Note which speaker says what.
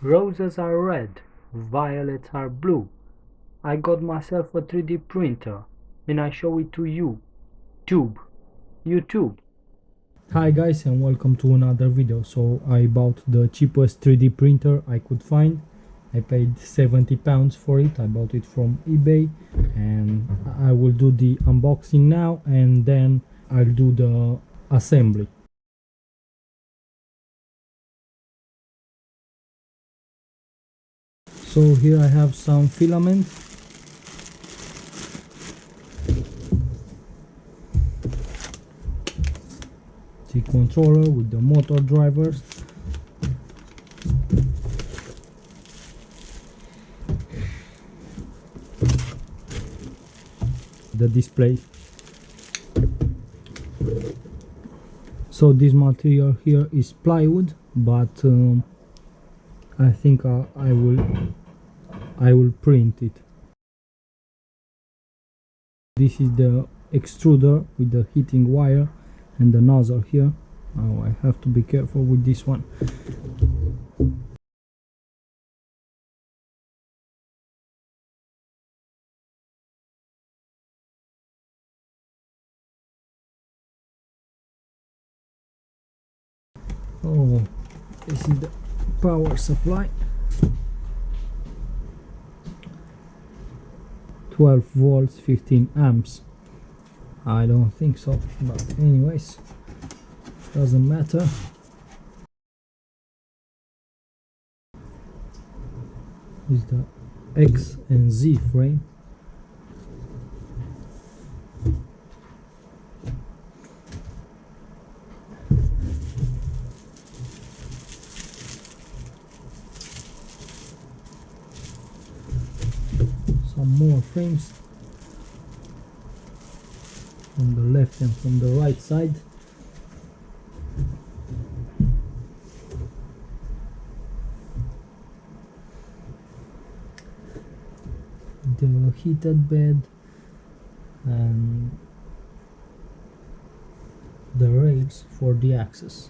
Speaker 1: Roses are red, violets are blue. I got myself a 3D printer and I show it to you. YouTube. Hi guys and welcome to another video. So I bought the cheapest 3D printer I could find. I paid £70 for it. I bought it from eBay and I will do the unboxing now and then I'll do the assembly. So here I have some filament. The controller with the motor drivers. The display. So this material here is plywood, but I think I will print it. This is the extruder with the heating wire and the nozzle here. Now I have to be careful with this one. Oh, this is the power supply. 12 volts, 15 amps. I don't think so, but anyways, doesn't matter. This is the X and Z frame. Some more frames from the left and from the right side. The heated bed and the rails for the axis.